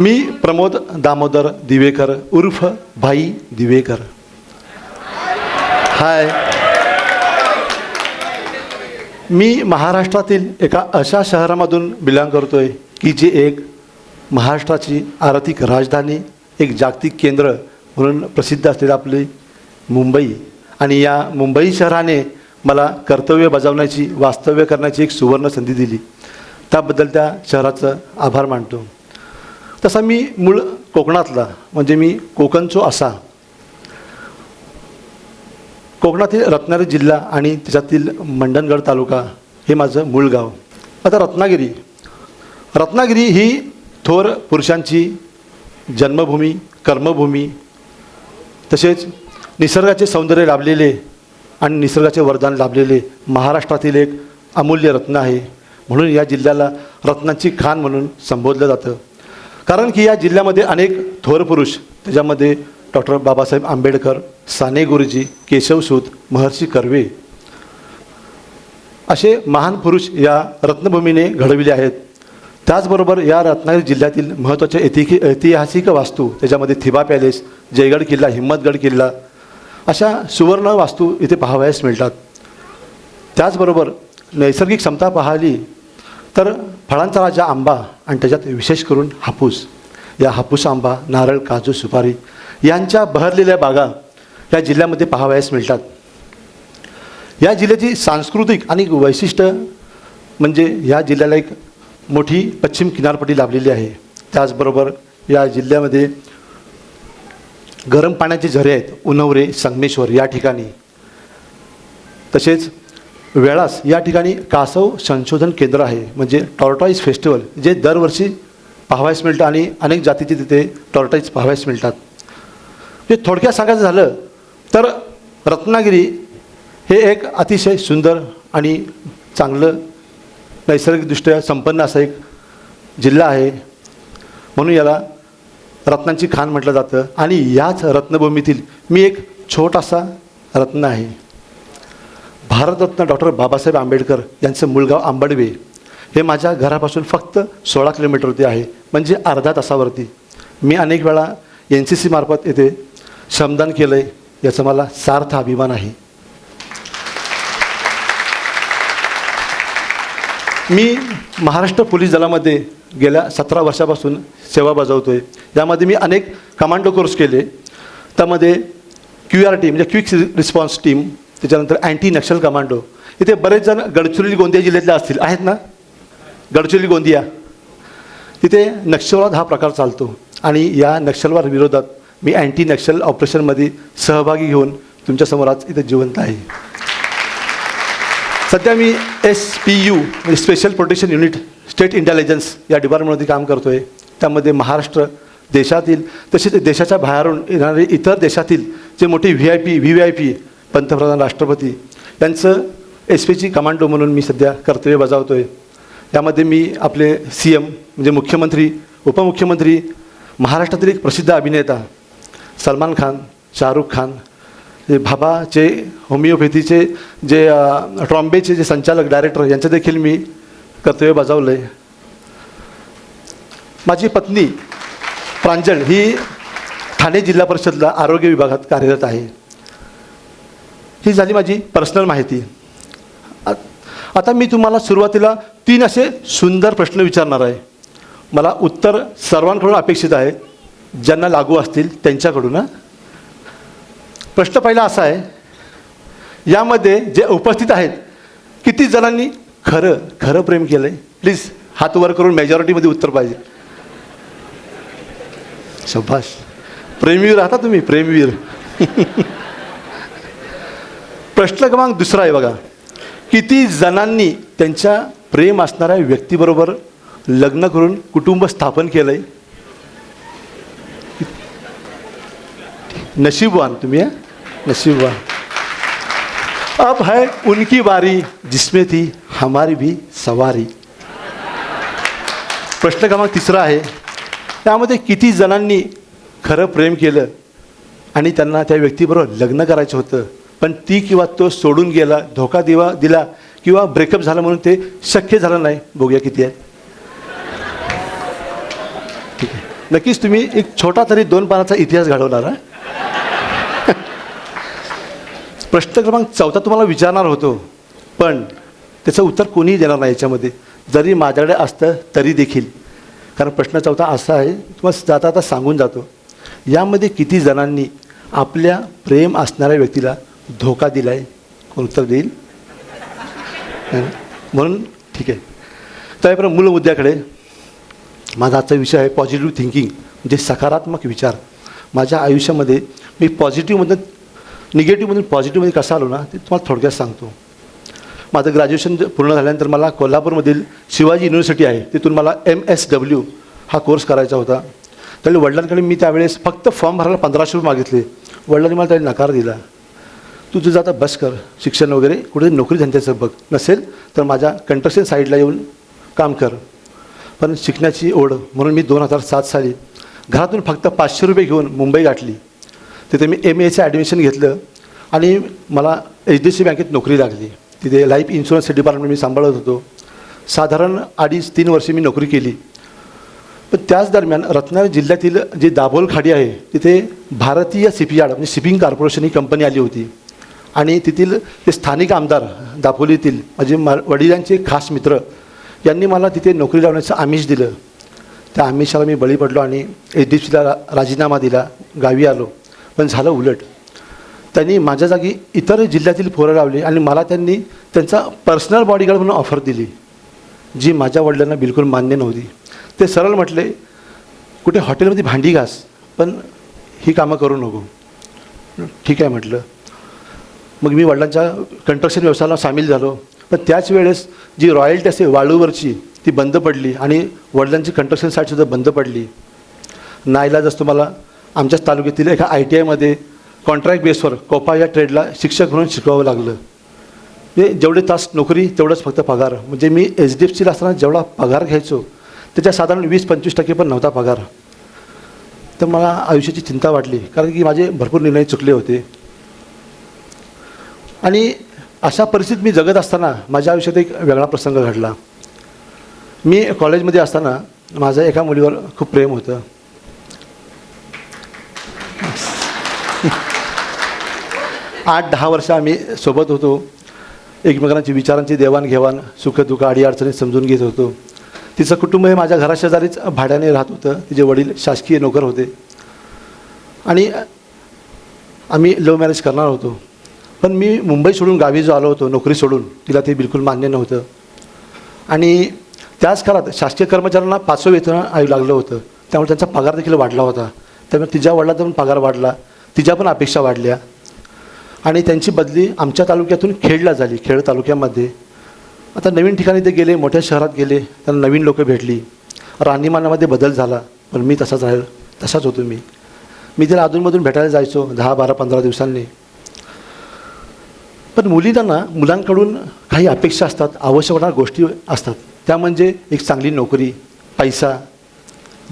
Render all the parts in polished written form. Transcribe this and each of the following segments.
मी प्रमोद दामोदर दिवेकर उर्फ भाई दिवेकर. हाय. मी महाराष्ट्रातील एका अशा शहरामधून बिलॉंग करतोय की जे एक महाराष्ट्राची आर्थिक राजधानी, एक जागतिक केंद्र म्हणून प्रसिद्ध असलेली आपली मुंबई. आणि या मुंबई शहराने मला कर्तव्य बजावण्याची, वास्तव्य करण्याची एक सुवर्ण संधी दिली. त्याबद्दल त्या शहराचं आभार मानतो. तसा मी मूळ कोकणातला, म्हणजे मी कोकणचो असा. कोकणातील रत्नागिरी जिल्हा आणि त्याच्यातील मंडणगड तालुका हे माझं मूळ गाव. आता रत्नागिरी ही थोर पुरुषांची जन्मभूमी, कर्मभूमी, तसेच निसर्गाचे सौंदर्य लाभलेले आणि निसर्गाचे वरदान लाभलेले महाराष्ट्रातील एक अमूल्य रत्न आहे. म्हणून या जिल्ह्याला रत्नांची खाण म्हणून संबोधलं जातं. कारण की या जिल्ह्यामध्ये अनेक थोर पुरुष, त्याच्यामध्ये डॉक्टर बाबासाहेब आंबेडकर, साने गुरुजी, केशवसूत, महर्षी कर्वे असे महान पुरुष या रत्नभूमीने घडविले आहेत. त्याचबरोबर या रत्नागिरी जिल्ह्यातील महत्त्वाचे ऐतिहासिक वास्तू, त्याच्यामध्ये थिबा पॅलेस, जयगड किल्ला, हिम्मतगड किल्ला अशा सुवर्ण वास्तू इथे पाहावयास मिळतात. त्याचबरोबर नैसर्गिक क्षमता पाहिली तर फळांचा राजा आंबा आणि त्याच्यात विशेष करून हापूस. या हापूस, आंबा, नारळ, काजू, सुपारी यांच्या बहरलेल्या बागा या जिल्ह्यामध्ये पाहावयास मिळतात. या जिल्ह्याची सांस्कृतिक आणि वैशिष्ट्य म्हणजे या जिल्ह्याला एक मोठी पश्चिम किनारपट्टी लाभलेली आहे. त्याचबरोबर या जिल्ह्यामध्ये गरम पाण्याचे झरे आहेत, उन्हवरे, संगमेश्वर या ठिकाणी. तसेच वेळास या ठिकाणी कासव संशोधन केंद्र आहे, म्हणजे टॉर्टॉईज फेस्टिवल, जे दरवर्षी पाहावयास मिळतं आणि अनेक जातीचे तिथे टॉर्टॉईज पाहावयास मिळतात. हे थोडक्यात सांगायचं झालं तर रत्नागिरी हे एक अतिशय सुंदर आणि चांगलं नैसर्गिकदृष्ट्या संपन्न असा एक जिल्हा आहे. म्हणून याला रत्नांची खाण म्हटलं जातं. आणि याच रत्नभूमीतील मी एक छोटासा रत्न आहे. भारतरत्न डॉक्टर बाबासाहेब आंबेडकर यांचं मूळगाव आंबडवे हे माझ्या घरापासून फक्त 16 किलोमीटरवरती आहे, म्हणजे अर्धा तासावरती. मी अनेक वेळा NCC मार्फत येथे श्रमदान केलं आहे, याचा मला सार्थ अभिमान आहे. मी महाराष्ट्र पोलीस दलामध्ये गेल्या 17 वर्षापासून सेवा बजावतो आहे. यामध्ये मी अनेक कमांडो कोर्स केले. त्यामध्ये QRT म्हणजे क्विक रिस्पॉन्स टीम, त्याच्यानंतर अँटी नक्षल कमांडो. इथे बरेच जण गडचिरोली गोंदिया जिल्ह्यातले असतील, आहेत ना? गडचिरोली गोंदिया तिथे नक्षलवाद हा प्रकार चालतो आणि या नक्षलवाद विरोधात मी अँटी नक्षल ऑपरेशनमध्ये सहभागी घेऊन तुमच्यासमोर आज इथे जिवंत आहे. सध्या मी SPU म्हणजे special protection unit, state intelligence या डिपार्टमेंटमध्ये काम करतो आहे. त्यामध्ये महाराष्ट्र देशातील तसेच देशाच्या बाहेरून येणारे इतर देशातील जे मोठे VVIP पंतप्रधान, राष्ट्रपती यांचं SPG कमांडो म्हणून मी सध्या कर्तव्य बजावतो आहे. यामध्ये मी आपले CM म्हणजे मुख्यमंत्री, उपमुख्यमंत्री, महाराष्ट्रातील एक प्रसिद्ध अभिनेता सलमान खान, शाहरुख खान, हे भाभाचे होमिओपॅथीचे जे ट्रॉम्बेचे जे संचालक, डायरेक्टर यांचं देखील मी कर्तव्य बजावलं आहे. माझी पत्नी प्रांजल ही ठाणे जिल्हा परिषदला आरोग्य विभागात कार्यरत आहे. ही झाली माझी पर्सनल माहिती. आता मी तुम्हाला सुरुवातीला 3 असे सुंदर प्रश्न विचारणार आहे. मला उत्तर सर्वांकडून अपेक्षित आहे, ज्यांना लागू असतील त्यांच्याकडून. प्रश्न पहिला असा आहे, यामध्ये जे उपस्थित आहेत किती जणांनी खरं प्रेम केलं आहे? प्लीज हात वर करून मेजॉरिटीमध्ये उत्तर पाहिजे. शाबास, प्रेमवीर आहात तुम्ही, प्रेमवीर. प्रश्न क्रमांक 2 आहे बघा, किती जणांनी त्यांच्या प्रेम असणाऱ्या व्यक्तीबरोबर लग्न करून कुटुंब स्थापन केलं आहे? नशीबवान तुम्ही, नशीबवान. अब है उनकी बारी जिसमें थी हमारी भी सवारी. प्रश्न क्रमांक 3 आहे, त्यामध्ये किती जणांनी खरं प्रेम केलं आणि त्यांना त्या व्यक्तीबरोबर लग्न करायचं होतं, पण ती किंवा तो सोडून गेला, धोका दिला किंवा ब्रेकअप झालं म्हणून ते शक्य झालं नाही? बघूया किती आहे. ठीक आहे. नक्कीच तुम्ही एक छोटा तरी 2 पानाचा इतिहास घडवणार हा. प्रश्न क्रमांक 4 तुम्हाला विचारणार होतो, पण त्याचं उत्तर कोणीही देणार नाही याच्यामध्ये, जरी माझ्याकडे असतं तरी देखील. कारण प्रश्न 4 असा आहे, तुम्हाला जाता आता सांगून जातो. यामध्ये किती जणांनी आपल्या प्रेम असणाऱ्या व्यक्तीला धोका दिला आहे? कोण उत्तर देईल? म्हणून ठीक आहे. तर मूल मुद्द्याकडे. माझा आजचा विषय आहे पॉझिटिव्ह थिंकिंग, म्हणजे सकारात्मक विचार. माझ्या आयुष्यामध्ये मी पॉझिटिव्हमधून निगेटिव्हमधून पॉझिटिव्हमध्ये कसा आलो ना, ते तुम्हाला थोडक्यात सांगतो. माझं ग्रॅज्युएशन पूर्ण झाल्यानंतर मला कोल्हापूरमधील शिवाजी युनिव्हर्सिटी आहे, तिथून मला MSW हा कोर्स करायचा होता. त्यावेळी वडिलांकडे मी त्यावेळेस फक्त फॉर्म भरायला 1500 रुपये मागितले. वडिलांनी मला त्यावेळी नकार दिला. तू तुझं आता बस कर, शिक्षण वगैरे कुठे नोकरी धंद्याचं बघ, नसेल तर माझ्या कंस्ट्रक्शन साईडला येऊन काम कर. पण शिकण्याची ओढ म्हणून मी 2007 साली घरातून फक्त 500 रुपये घेऊन मुंबई गाठली. तिथे मी MAचं ॲडमिशन घेतलं आणि मला HDFC बँकेत नोकरी लागली. तिथे लाईफ इन्शुरन्स डिपार्टमेंट मी सांभाळत होतो. साधारण 2.5-3 वर्षे मी नोकरी केली. पण त्याच दरम्यान रत्नागिरी जिल्ह्यातील जी दाभोळ खाडी आहे, तिथे भारतीय शिपयार्ड म्हणजे शिपिंग कॉर्पोरेशन ही कंपनी आली होती. आणि तेथील ते स्थानिक आमदार दापोलीतील म्हणजे वडिलांचे खास मित्र यांनी मला तिथे नोकरी लावण्याचं आमिष दिलं. त्या आमिषाला मी बळी पडलो आणि HDFCला राजीनामा दिला, गावी आलो. पण झालं उलट. त्यांनी माझ्या जागी इतर जिल्ह्यातील पोरं लावली आणि मला त्यांनी त्यांचा पर्सनल बॉडीगार्ड म्हणून ऑफर दिली, जी माझ्या वडिलांना बिलकुल मान्य नव्हती. ते सरळ म्हटले, कुठे हॉटेलमध्ये भांडी घास, पण ही कामं करू नको. ठीक आहे म्हटलं. मग मी वडिलांच्या कंस्ट्रक्शन व्यवसायाला सामील झालो. पण त्याच वेळेस जी रॉयल्टी असते वाळूवरची ती बंद पडली आणि वडिलांची कंस्ट्रक्शन साईटसुद्धा बंद पडली. नाईलाज असतो मला आमच्याच तालुक्यातील एका ITIमध्ये कॉन्ट्रॅक्ट बेसवर कोपा या ट्रेडला शिक्षक म्हणून शिकवावं लागलं. म्हणजे जेवढे तास नोकरी तेवढंच फक्त पगार. म्हणजे मी HDFCला असताना जेवढा पगार घ्यायचो त्याच्या साधारण 20-25% पण नव्हता पगार. तर मला आयुष्याची चिंता वाटली, कारण की माझे भरपूर निर्णय चुकले होते. आणि अशा परिस्थितीत मी जगत असताना माझ्या आयुष्यात एक वेगळा प्रसंग घडला. मी कॉलेजमध्ये असताना माझं एका मुलीवर खूप प्रेम होतं. 8-10 वर्ष आम्ही सोबत होतो. एकमेकांची विचारांची देवाणघेवाण, सुखदुःख, अडीअडचणी समजून घेत होतो. तिचं कुटुंब हे माझ्या घराशेजारीच भाड्याने राहत होतं. तिचे वडील शासकीय नोकर होते आणि आम्ही लव्ह मॅरेज करणार होतो. पण मी मुंबई सोडून गावी जो आलो होतो नोकरी सोडून, तिला ते बिलकुल मान्य नव्हतं. आणि त्याच काळात शासकीय कर्मचाऱ्यांना 5वं वेतन आयोग लागलं होतं, त्यामुळे त्यांचा पगार देखील वाढला होता. त्यामुळे तिच्या वडिलांचा पण पगार वाढला, तिच्या पण अपेक्षा वाढल्या. आणि त्यांची बदली आमच्या तालुक्यातून खेडला झाली, खेड तालुक्यामध्ये. आता नवीन ठिकाणी ते गेले, मोठ्या शहरात गेले, त्यांना नवीन लोकं भेटली, राहणीमानामध्ये बदल झाला. पण मी तसाच होतो. मी तिला अधूनमधून भेटायला जायचो 10-12-15 दिवसांनी. पण मुलांकडून काही अपेक्षा असतात, आवश्यक होणाऱ्या गोष्टी असतात. त्या म्हणजे एक चांगली नोकरी, पैसा,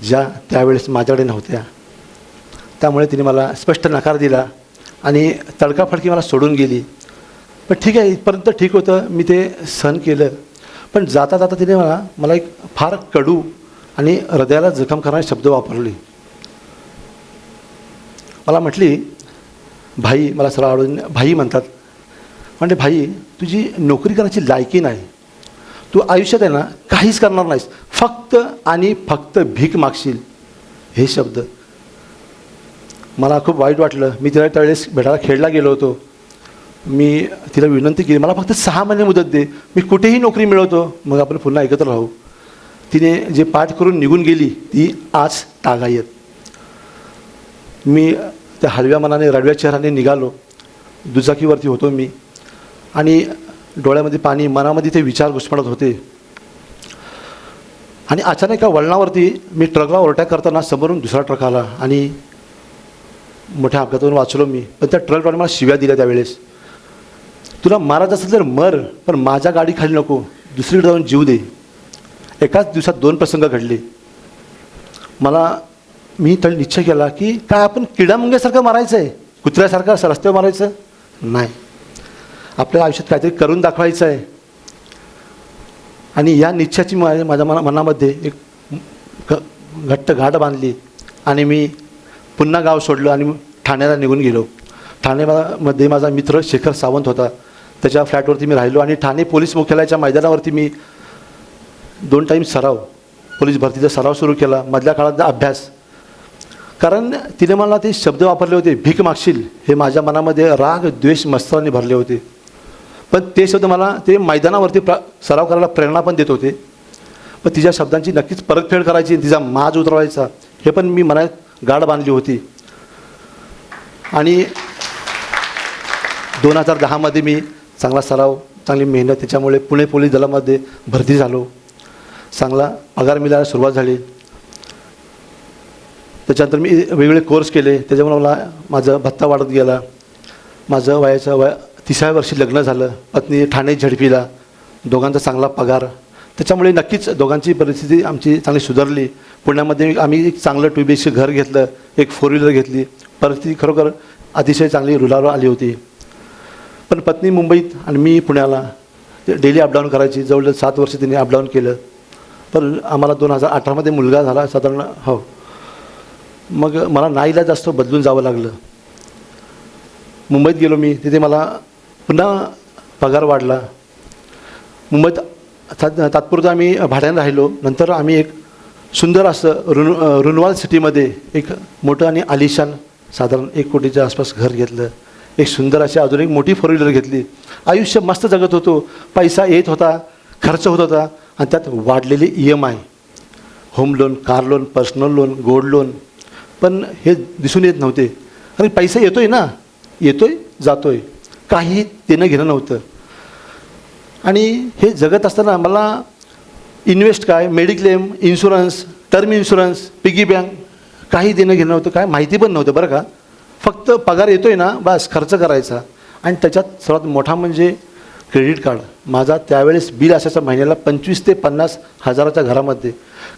ज्या त्यावेळेस माझ्याकडे नव्हत्या. त्यामुळे तिने मला स्पष्ट नकार दिला आणि तडकाफडकी मला सोडून गेली. पण ठीक आहे, इथपर्यंत ठीक होतं, मी ते सहन केलं. पण जाता जाता तिने मला एक फार कडू आणि हृदयाला जखम करणारे शब्द वापरले. मला म्हटली, भाई, मला सरळ आवडून भाई म्हणतात. म्हणजे भाई, तुझी नोकरी करण्याची लायकी नाही, तू आयुष्यात आहे ना काहीच करणार नाहीस, फक्त आणि फक्त भीक मागशील. हे शब्द मला खूप वाईट वाटलं. मी तिला त्यावेळेस भेटायला खेडला गेलो होतो. मी तिला विनंती केली, मला फक्त 6 महिने मुदत दे, मी कुठेही नोकरी मिळवतो, मग आपण पुन्हा एकत्र राहू. तिने जे पाठ करून निघून गेली ती आज तागायत. मी त्या हलव्या मनाने रडव्या चेहऱ्याने निघालो. दुचाकीवरती होतो मी आणि डोळ्यामध्ये पाणी, मनामध्ये ते विचार घुसमटत होते. आणि अचानक एका वळणावरती मी ट्रकला ओव्हरटेक करताना समोरून दुसरा ट्रक आला आणि मोठ्या अपघातातून वाचलो मी. पण त्या ट्रकद्वारे मला शिव्या दिल्या त्यावेळेस, तुला मारायचं असेल तर मर, पण माझ्या गाडी खाली नको, दुसरीकडे जाऊन जीव दे. एकाच दिवसात 2 प्रसंग घडले. मी तरी निश्चय केला की काय आपण किडामुंग्यासारखं मारायचं आहे, कुत्र्यासारखं रस्त्यावर मारायचं नाही. आपल्याला आयुष्यात काहीतरी करून दाखवायचं आहे. आणि या निश्चयाची माझ्या मनामध्ये एक घट्ट गाठ बांधली आणि मी पुन्हा गाव सोडलं आणि ठाण्याला निघून गेलो. ठाण्यामध्ये माझा मित्र शेखर सावंत होता. त्याच्या फ्लॅटवरती मी राहिलो आणि ठाणे पोलीस मुख्यालयाच्या मैदानावरती मी 2 टाईम पोलीस भरतीचा सराव सुरू केला. मधल्या काळात अभ्यास, कारण तिने मला ते शब्द वापरले होते, भीक मागशील, हे माझ्या मनामध्ये राग द्वेष मस्तानी भरले होते. पण ते शब्द मला ते मैदानावरती सराव करायला प्रेरणा पण देत होते. पण तिच्या शब्दांची नक्कीच परतफेड करायची, तिचा माज उतरवायचा, हे पण मी मनात गाढ बांधली होती. आणि 2010मध्ये मी चांगला सराव, चांगली मेहनत, त्याच्यामुळे पुणे पोलीस दलामध्ये भरती झालो. चांगला पगार मिळायला सुरुवात झाली. त्याच्यानंतर मी वेगवेगळे कोर्स केले, त्याच्यामुळे मला माझं भत्ता वाढत गेला. माझं वयाच्या 30व्या वर्षी लग्न झालं. पत्नी ठाणे झडपीला, दोघांचा चांगला पगार, त्याच्यामुळे नक्कीच दोघांची परिस्थिती आमची चांगली सुधारली. पुण्यामध्ये आम्ही एक चांगलं 2 BHK घर घेतलं, एक 4 व्हीलर घेतली. परिस्थिती खरोखर अतिशय चांगली रुलावर आली होती. पण पत्नी मुंबईत आणि मी पुण्याला डेली अपडाऊन करायची. जवळजवळ 7 वर्ष तिने अपडाऊन केलं. पण आम्हाला 2018मध्ये मुलगा झाला साधारण. हो, मग मला नाईला जास्त बदलून जावं लागलं. मुंबईत गेलो मी, तिथे मला पुन्हा पगार वाढला. मुंबईत तात्पुरतं आम्ही भाड्यानं राहिलो. नंतर आम्ही एक सुंदर असं रुनवाल सिटीमध्ये एक मोठं आणि आलिशान साधारण 1 कोटीच्या आसपास घर घेतलं. एक सुंदर अशी अजून एक मोठी 4 व्हीलर घेतली. आयुष्य मस्त जगत होतो. पैसा येत होता, खर्च होत होता, आणि त्यात वाढलेली EMI, home loan, car loan, personal loan, gold loan. पण हे दिसून येत नव्हते. आणि पैसा येतोय ना, येतोय जातोय, काही देणं घेणं नव्हतं. आणि हे जगत असताना मला इन्व्हेस्ट काय, mediclaim, insurance, term insurance, piggy bank, काही देणं घेणं नव्हतं. काय माहिती पण नव्हतं बरं का. फक्त पगार येतोय ना, बस खर्च करायचा. आणि त्याच्यात सर्वात मोठा म्हणजे क्रेडिट कार्ड. माझा त्यावेळेस बिल असायचं महिन्याला 25 ते 50 हजाराच्या घरामध्ये.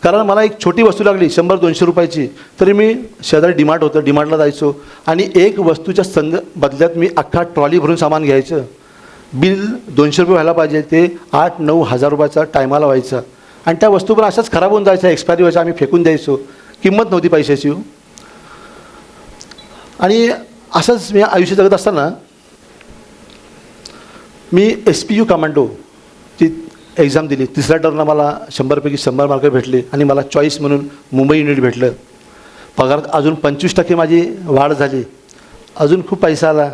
कारण मला एक छोटी वस्तू लागली 100-200 रुपयाची, तरी मी शेजारी डीमार्ट होतं, डीमार्टला जायचो आणि एक वस्तूच्या बदल्यात मी अख्खा ट्रॉली भरून सामान घ्यायचं. बिल 200 रुपये व्हायला पाहिजे, ते 8-9 हजार रुपयाचा टायमाला व्हायचा. आणि त्या वस्तू पण अशाच खराब होऊन जायच्या, एक्सपायरी व्हायच्या, आम्ही फेकून द्यायचो. किंमत नव्हती पैशाची. आणि असंच मी आयुष्य जगत असताना मी SPU कमांडोची एक्झाम दिली. 3ऱ्या टर्मला मला 100पैकी 100 मार्क भेटले आणि मला चॉईस म्हणून मुंबई युनिट भेटलं. पगारात अजून 25% माझी वाढ झाली. अजून खूप पैसा आला,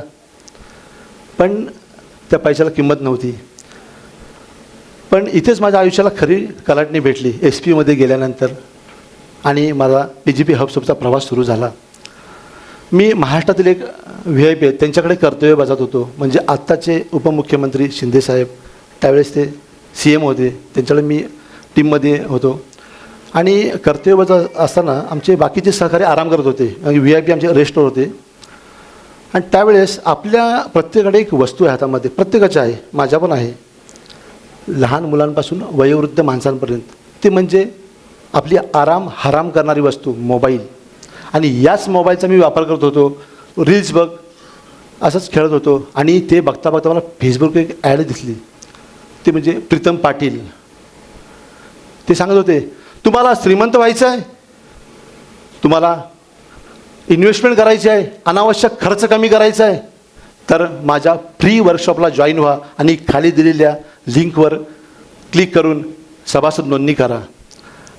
पण त्या पैशाला किंमत नव्हती. पण इथेच माझ्या आयुष्याला खरी कलाटणी भेटली SPUमध्ये गेल्यानंतर, आणि माझा PGP हबसोबचा प्रवास सुरू झाला. मी महाराष्ट्रातील एक VIP आहेत, त्यांच्याकडे कर्तव्य बजावत होतो. म्हणजे आत्ताचे उपमुख्यमंत्री शिंदेसाहेब, त्यावेळेस ते CM होते, त्यांच्याकडे मी टीममध्ये होतो. आणि कर्तव्य बजावत असताना आमचे बाकीचे सहकारी आराम करत होते, VIP आमचे रेस्टवर होते. आणि त्यावेळेस आपल्या प्रत्येकाकडे एक वस्तू आहे हातामध्ये, प्रत्येकाची आहे, माझ्या पण आहे, लहान मुलांपासून वयोवृद्ध माणसांपर्यंत. ते म्हणजे आपली आराम हराम करणारी वस्तू, मोबाईल. आणि याच मोबाईलचा मी वापर करत होतो. रील्स बघ, असंच खेळत होतो. आणि ते बघता बघता मला फेसबुकवर एक ॲड दिसली. ते म्हणजे प्रीतम पाटील. ते सांगत होते, तुम्हाला श्रीमंत व्हायचं आहे, तुम्हाला इन्व्हेस्टमेंट करायची आहे, अनावश्यक खर्च कमी करायचा आहे, तर माझ्या फ्री वर्कशॉपला जॉईन व्हा आणि खाली दिलेल्या लिंकवर क्लिक करून सभासद नोंदणी करा.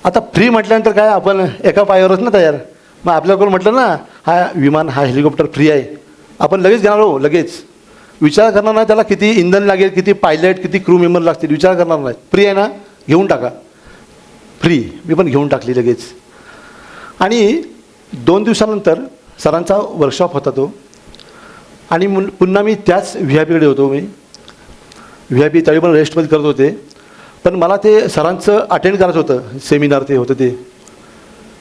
आता फ्री म्हटल्यानंतर काय, आपण एका पायावरच ना तयार. मग आपल्याकडून म्हटलं ना, हा विमान, हा हेलिकॉप्टर फ्री आहे, आपण लगेच घेणार हो. लगेच विचार करणार नाही त्याला किती इंधन लागेल, किती पायलट, किती क्रू मेंबर लागतील, विचार करणार नाही. फ्री आहे ना, घेऊन टाका. फ्री मी पण घेऊन टाकली लगेच. आणि 2 दिवसानंतर सरांचा वर्कशॉप होता तो. आणि पुन्हा मी त्याच VIPकडे होतो. मी VIP त्यावेळी पण रेस्टमध्ये करत होते. पण मला ते सरांचं अटेंड करायचं होतं, सेमिनार ते होतं ते.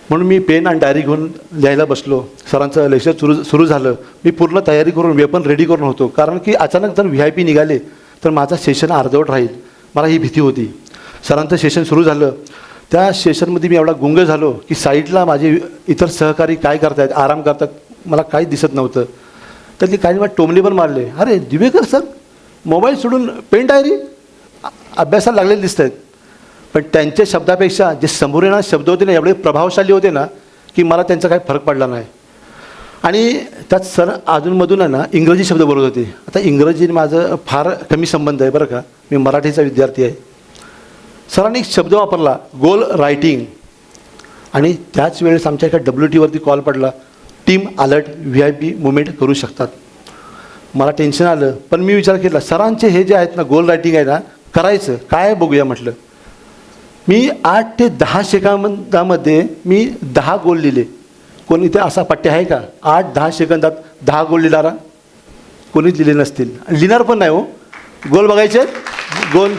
म्हणून मी पेन आणि डायरी घेऊन लिहायला बसलो. सरांचं लेक्चर सुरू झालं. मी पूर्ण तयारी करून वेपन रेडी करून होतो, कारण की अचानक जर VIP निघाले तर माझा सेशन अर्धवट राहील, मला ही भीती होती. सरांचं सेशन सुरू झालं. त्या सेशनमध्ये मी एवढा गुंग झालो की साईडला माझे इतर सहकारी काय करतायत, आराम करतात, मला काहीच दिसत नव्हतं. तर ते काही मला टोमले पण मारले, अरे दिवेकर सर, मोबाईल सोडून पेन डायरी, अभ्यासाला लागलेले दिसत आहेत. पण त्यांच्या शब्दापेक्षा जे समोर येणारे शब्द होते ना, एवढे प्रभावशाली होते ना, की मला त्यांचा काही फरक पडला नाही. आणि त्यात सर अधूनमधून आहे ना इंग्रजी शब्द बोलत होते. आता इंग्रजी माझं फार कमी संबंध आहे बरं का, मी मराठीचा विद्यार्थी आहे. सरांनी एक शब्द वापरला, गोल रायटिंग. आणि त्याच वेळेस आमच्या एका WTवरती कॉल पडला, टीम अलर्ट VIP मुवमेंट करू शकतात. मला टेन्शन आलं, पण मी विचार केला सरांचे हे जे आहेत ना गोल रायटिंग आहे ना, करायचं काय बघूया म्हटलं. मी 8 ते 10 सेकंदामध्ये मी 10 गोल लिहिले. कोणी इथे असा पट्ट्या आहे का 8-10 सेकंदात 10 गोल लिहिणारा? कोणीच लिहिले नसतील, लिहिणार पण नाही हो. गोल बघायचे, गोल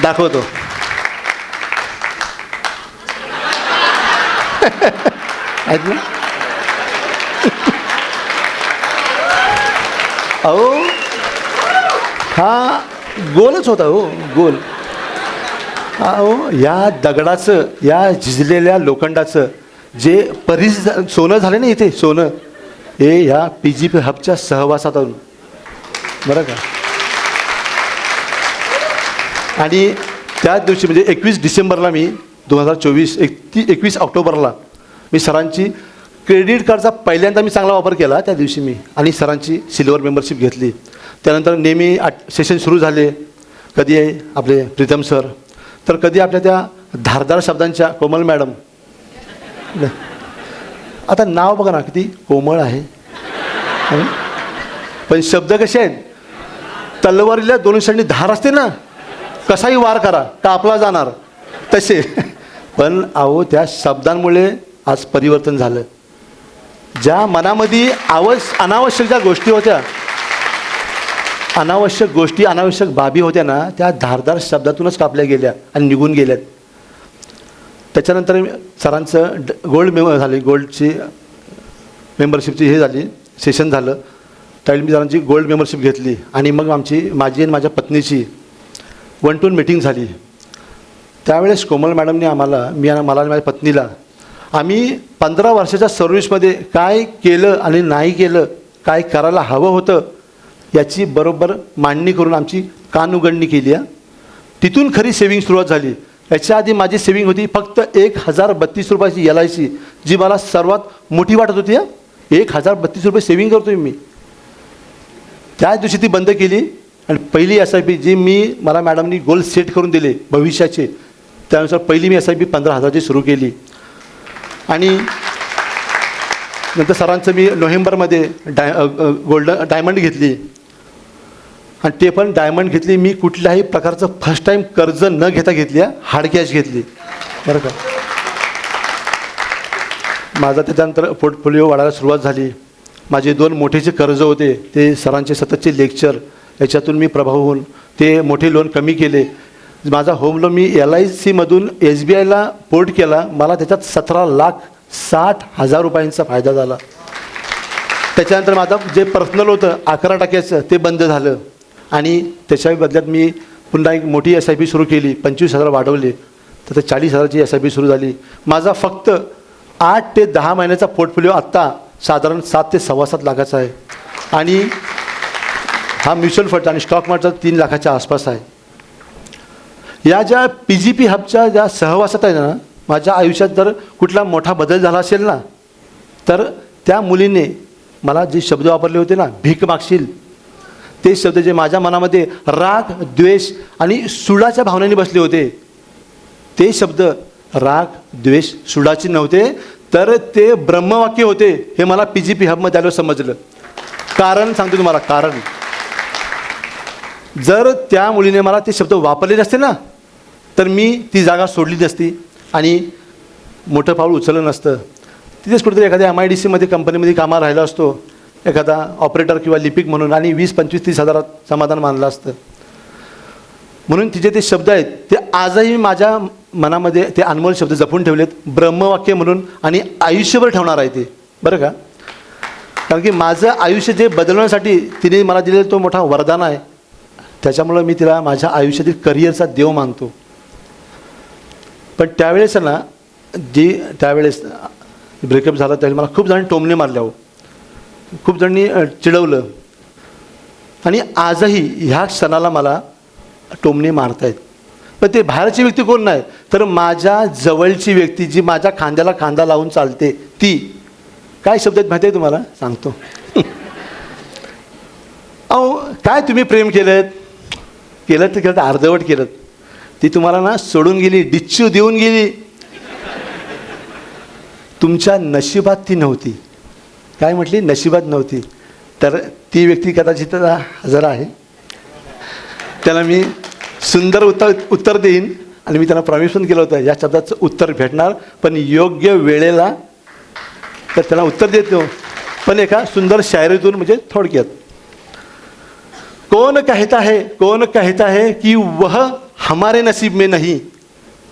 दाखवतो. आहेत ना? अहो हा गोलच होता हो, गोल. अहो या दगडाचं, या झिजलेल्या लोखंडाचं जे सोनं झालं ना इथे, सोनं हे ह्या PGP हबच्या सहवासातून बरं का. आणि त्याच दिवशी म्हणजे 21 डिसेंबरला मी 2024 21 ऑक्टोबरला मी सरांची क्रेडिट कार्डचा पहिल्यांदा मी चांगला वापर केला त्या दिवशी मी. आणि सरांची सिल्वर मेंबरशिप घेतली. त्यानंतर नेहमी सेशन सुरू झाले, कधी आपले प्रीतम सर, तर कधी आपल्या त्या धारदार शब्दांच्या कोमल मॅडम. आता नाव बघा ना किती कोमळ आहे, पण शब्द कसे आहेत, तलवारीला दोन्ही साईडनी धार असते ना, कसाही वार करा कापला जाणार तसे. पण अहो त्या शब्दांमुळे आज परिवर्तन झालं. ज्या मनामध्ये अनावश्यक ज्या गोष्टी होत्या, अनावश्यक बाबी होत्या ना, त्या धारदार शब्दातूनच कापल्या गेल्या आणि निघून गेल्यात. त्याच्यानंतर सरांचं गोल्डची मेंबरशिपची हे झाली, सेशन झालं. त्यावेळी मी सरांची गोल्ड मेंबरशिप घेतली. आणि मग माझी आणि माझ्या पत्नीची 1-to-1 मीटिंग झाली. त्यावेळेस कोमल मॅडमने मला आणि माझ्या पत्नीला आम्ही 15 वर्षाच्या सर्व्हिसमध्ये काय केलं आणि नाही केलं, काय करायला हवं होतं याची बरोबर मांडणी करून आमची कानउघडणी केली आहे. तिथून खरी सेविंग सुरुवात झाली. याच्या आधी माझी सेविंग होती फक्त 1032 रुपयाची LIC, जी मला सर्वात मोठी वाटत होती. 1032 रुपये सेविंग करतोय मी. त्याच दिवशी ती बंद केली आणि पहिली SIP जी मला मॅडमनी गोल सेट करून दिले भविष्याचे, त्यानुसार पहिली मी SIP 15,000ची सुरू केली. आणि नंतर सरांचं मी नोव्हेंबरमध्ये डायमंड घेतली. आणि ते पण डायमंड घेतली मी कुठल्याही प्रकारचं फर्स्ट टाईम कर्ज न घेता घेतली, हार्ड कॅश घेतली बरं का. माझा त्याच्यानंतर पोर्टफोलिओ वाढायला सुरुवात झाली. माझे 2 मोठे कर्ज होते, ते सरांचे सततचे लेक्चर याच्यातून मी प्रभाव होऊन ते मोठे लोन कमी केले. माझा होम लोन मी LICमधून SBIला पोर्ट केला. मला त्याच्यात 17,60,000 रुपयांचा फायदा झाला. त्याच्यानंतर माझं जे पर्सनल होतं 11% ते बंद झालं. आणि त्याच्या बदल्यात मी पुन्हा एक मोठी SIP सुरू केली, 25,000 वाढवले, तर ते 40,000ची SIP सुरू झाली. माझा फक्त 8 ते 10 महिन्याचा पोर्टफोलिओ आत्ता साधारण 7 ते 7.25 लाखाचा आहे. आणि हा म्युच्युअल फंड आणि स्टॉक मार्केटचा 3 लाखाच्या आसपास आहे. या ज्या PGP हबच्या ज्या सहवासात आहे ना, माझ्या आयुष्यात जर कुठला मोठा बदल झाला असेल ना, तर त्या मुलीने मला जे शब्द वापरले होते ना, भीक मागशील, ते शब्द जे माझ्या मनामध्ये राग, द्वेष आणि सुडाच्या भावनेने बसले होते, ते शब्द राग, द्वेष, सुडाचे नव्हते, तर ते ब्रह्मवाक्य होते. हे मला PGP हबमध्ये आल्यावर समजलं. कारण सांगतो तुम्हाला, कारण जर त्या मुलीने मला ते शब्द वापरले नसते ना, तर मी ती जागा सोडली नसती आणि मोठं पाऊल उचललं नसतं. तिथेच कुठेतरी एखाद्या MIDCमध्ये कंपनीमध्ये कामाला राहिला असतो, एखादा ऑपरेटर किंवा लिपिक म्हणून, आणि 20, 25, 30 हजारात समाधान मानलं असतं. म्हणून तिचे ते शब्द आहेत ते आजही माझ्या मनामध्ये ते अनमोल शब्द जपून ठेवलेत, ब्रह्मवाक्य म्हणून, आणि आयुष्यभर ठेवणार आहे ते बरं का. कारण की माझं आयुष्य जे बदलवण्यासाठी तिने मला दिलेलं तो मोठा वरदान आहे. त्याच्यामुळं मी तिला माझ्या आयुष्यातील करिअरचा देव मानतो. पण त्यावेळेस ना, त्यावेळेस ब्रेकअप झाला त्यावेळेस मला खूप जणांनी टोमणे मारले, खूप जणांनी चिडवलं. आणि आजही ह्या क्षणाला मला टोमणे मारत आहेत. पण ते बाहेरची व्यक्ती कोण नाही, तर माझ्या जवळची व्यक्ती जी माझ्या खांद्याला खांदा लावून चालते ती. काय शब्द आहेत माहिती आहे तुम्हाला, सांगतो. अहो काय तुम्ही प्रेम केलं तर अर्धवट केलं. ती तुम्हाला ना सोडून गेली, डिच्चू देऊन गेली. तुमच्या नशिबात ती नव्हती. काय म्हटली, नशिबात नव्हती. तर ती व्यक्ती कदाचित हजर आहे. त्याला मी सुंदर उत्तर देईन आणि मी त्यांना प्रॉमिस पण केलं होतं या शब्दाचं उत्तर भेटणार, पण योग्य वेळेला. तर त्याला उत्तर देतो पण एका सुंदर शायरीतून, म्हणजे थोडक्यात. कौन कहता है कि वह हमारे नसीब में नहीं.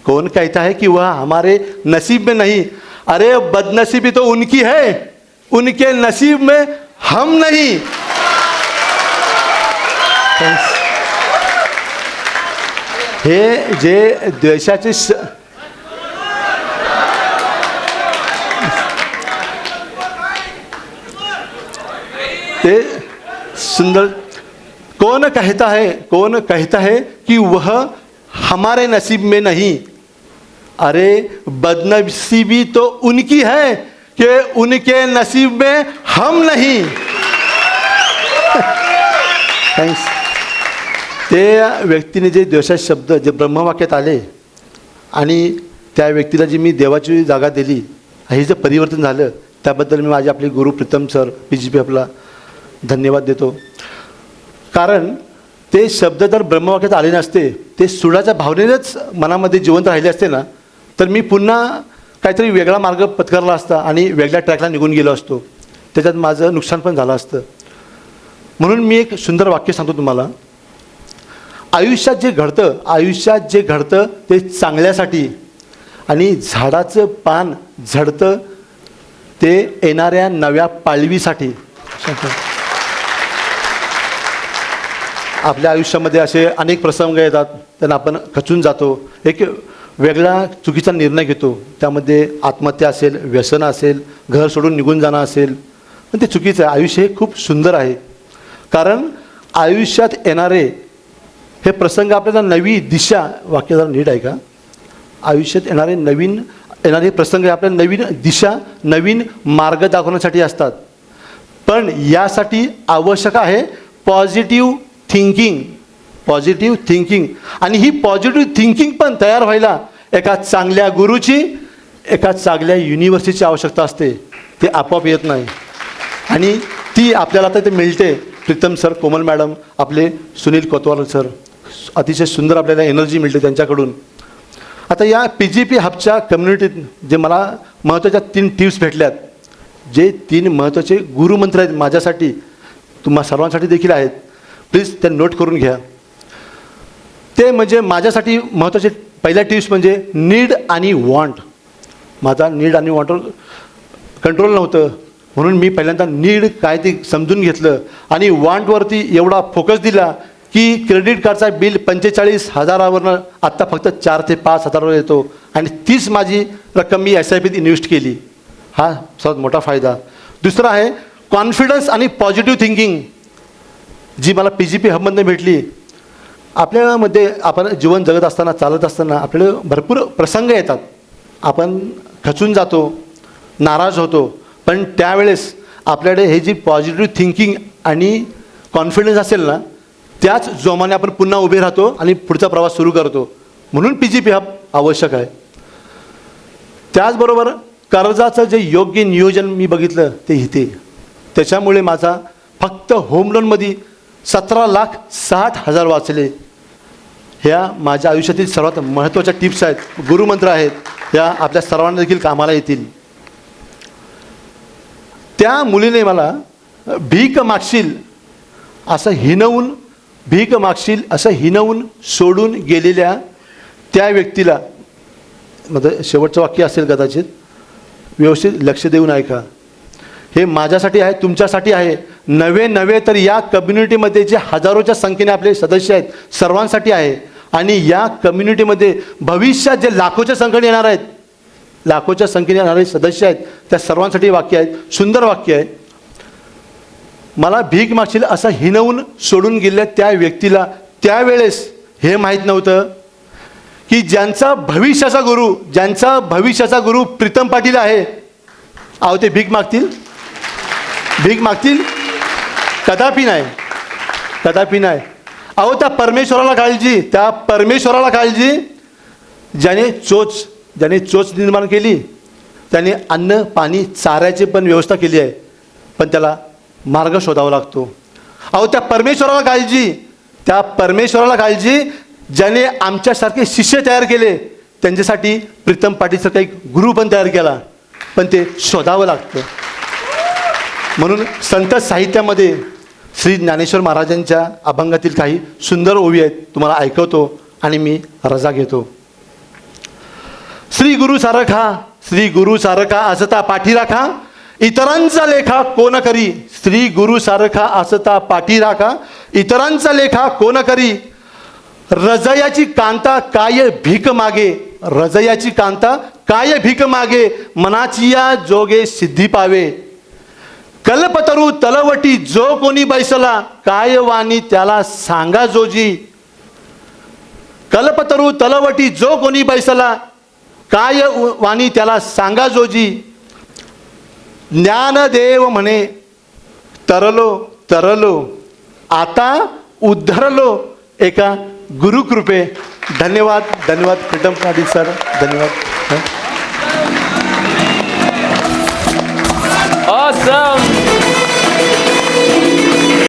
कौन कहता है कि वह हमारे नसीब में नहीं. अरे बदनसीबी तो उनकी है, उनके नसीब में हम नहीं. हे जे द्वेषाचे ते सुंदर. कौन कहता है कि वह हमारे नसीब में नहीं. अरे बदनसीबी तो उनकी है कि उनके नसीब में हम नहीं. थँक्स. ते व्यक्तीने जे द्वेषाचे शब्द जे ब्रह्मवाक्यात आले आणि त्या व्यक्तीला जी मी देवाची जागा दिली, हे जे परिवर्तन झालं त्याबद्दल मी माझे आपले गुरु प्रीतम सर PGP आपला धन्यवाद देतो. कारण ते शब्द जर ब्रह्मवाक्यात आले नसते, ते सुडाच्या भावनेनेच मनामध्ये जिवंत राहिले असते ना, तर मी पुन्हा काहीतरी वेगळा मार्ग पत्करला असता आणि वेगळ्या ट्रॅकला निघून गेलो असतो. त्याच्यात माझं नुकसान पण झालं असतं. म्हणून मी एक सुंदर वाक्य सांगतो तुम्हाला. आयुष्यात जे घडतं ते चांगल्यासाठी, आणि झाडाचं पान झडतं ते येणाऱ्या नव्या पाळवीसाठी. आपल्या आयुष्यामध्ये असे अनेक प्रसंग येतात, त्यांना आपण खचून जातो, एक वेगळा चुकीचा निर्णय घेतो. त्यामध्ये आत्महत्या असेल, व्यसन असेल, घर सोडून निघून जाणं असेल, पण ते चुकीचं आहे. आयुष्य हे खूप सुंदर आहे. कारण आयुष्यात येणारे हे प्रसंग आपल्याला नवी दिशा, वाक्य जरा नीट आहे का, आयुष्यात येणारे प्रसंग आपल्याला नवीन दिशा, नवीन मार्ग दाखवण्यासाठी असतात. पण यासाठी आवश्यक आहे पॉझिटिव्ह थिंकिंग. आणि ही पॉझिटिव्ह थिंकिंग पण तयार व्हायला एका चांगल्या गुरुची, एका चांगल्या युनिव्हर्सिटीची आवश्यकता असते. ते आपोआप येत नाही आणि ती आपल्याला आता ते मिळते. प्रीतम सर, कोमल मॅडम, आपले सुनील कोतवाल सर, अतिशय सुंदर आपल्याला एनर्जी मिळते त्यांच्याकडून. आता या PGP हबच्या कम्युनिटीत जे मला महत्त्वाच्या 3 टिप्स भेटल्यात, जे 3 महत्त्वाचे गुरुमंत्र आहेत माझ्यासाठी, तुम्हा सर्वांसाठी देखील आहेत, प्लीज त्या नोट करून घ्या. ते म्हणजे माझ्यासाठी महत्त्वाचे पहिल्या टिप्स म्हणजे नीड आणि वॉन्ट. माझा नीड आणि वॉन्टवर कंट्रोल नव्हतं, म्हणून मी पहिल्यांदा नीड काय ते समजून घेतलं आणि वॉन्टवरती एवढा फोकस दिला की क्रेडिट कार्डचा बिल 45,000वरनं आत्ता फक्त 4 ते 5,000वर येतो आणि तीच माझी रक्कम मी SIPत इन्व्हेस्ट केली. हा सर्वात मोठा फायदा. दुसरा आहे कॉन्फिडन्स आणि पॉझिटिव्ह थिंकिंग, जी मला PGP हबमधून भेटली. आपल्यामध्ये आपण जीवन जगत असताना, चालत असताना आपल्याला भरपूर प्रसंग येतात, आपण खचून जातो, नाराज होतो, पण त्यावेळेस आपल्याकडे हे जी पॉझिटिव्ह थिंकिंग आणि कॉन्फिडन्स असेल ना, त्याच जोमाने आपण पुन्हा उभे राहतो आणि पुढचा प्रवास सुरू करतो. म्हणून PGP हब आवश्यक आहे. त्याचबरोबर कर्जाचं जे योग्य नियोजन मी बघितलं ते इथे, त्याच्यामुळे माझा फक्त होम लोनमध्ये 17,60,000 वाचले. ह्या माझ्या आयुष्यातील सर्वात महत्त्वाच्या टिप्स आहेत, गुरुमंत्र आहेत, ह्या आपल्या सर्वांना देखील कामाला येतील. त्या मुलीने मला भीक मागशील असं हिनवून सोडून गेलेल्या त्या व्यक्तीला, म्हणजे शेवटचं वाक्य असेल कदाचित, व्यवस्थित लक्ष देऊन ऐका. हे माझ्यासाठी आहे, तुमच्यासाठी आहे, नव्हे तर या कम्युनिटीमध्ये जे हजारोच्या संख्येने आपले सदस्य आहेत सर्वांसाठी आहे. आणि या कम्युनिटीमध्ये भविष्यात जे लाखोच्या संख्येने येणारे सदस्य आहेत त्या सर्वांसाठी वाक्य आहेत. सुंदर वाक्य आहे. मला भीक मागशील असं हिनवून सोडून गेलेल्या त्या व्यक्तीला त्यावेळेस हे माहीत नव्हतं की ज्यांचा भविष्याचा गुरु प्रीतम पाटील आहे, अहो ते भीक मागतील? कदापि नाही. अहो त्या परमेश्वराला काळजी ज्याने चोच निर्माण केली, त्याने अन्न पाणी चाऱ्याची पण व्यवस्था केली आहे, पण त्याला मार्ग शोधावा लागतो. अहो त्या परमेश्वराला काळजी ज्याने आमच्यासारखे शिष्य तयार केले, त्यांच्यासाठी प्रीतम पाटीलसारखा एक गुरु पण तयार केला, पण ते शोधावं लागतं. म्हणून संत साहित्यामध्ये श्री ज्ञानेश्वर महाराजांच्या अभंगातील काही सुंदर ओवी आहेत, तुम्हाला ऐकवतो आणि मी रजा घेतो. श्री गुरु सारखा असता पाठी राखा, इतरांचा लेखा कोण करी. श्री गुरु सारखा असता पाठी राखा, इतरांचा लेखा कोण करी. रजयाची कांता काय भीक मागे, मनाची या जोगे सिद्धी पावे. कल्पतरू तलवटी जो कोणी बैसला, काय वाणी त्याला सांगा जोजी. कल्पतरू तलवटी जो कोणी बैसला, काय वाणी त्याला सांगा जोजी. ज्ञानदेव म्हणे तरलो आता उद्धरलो एका गुरुकृपे. धन्यवाद प्रीतम पाटील सर, धन्यवाद. Awesome.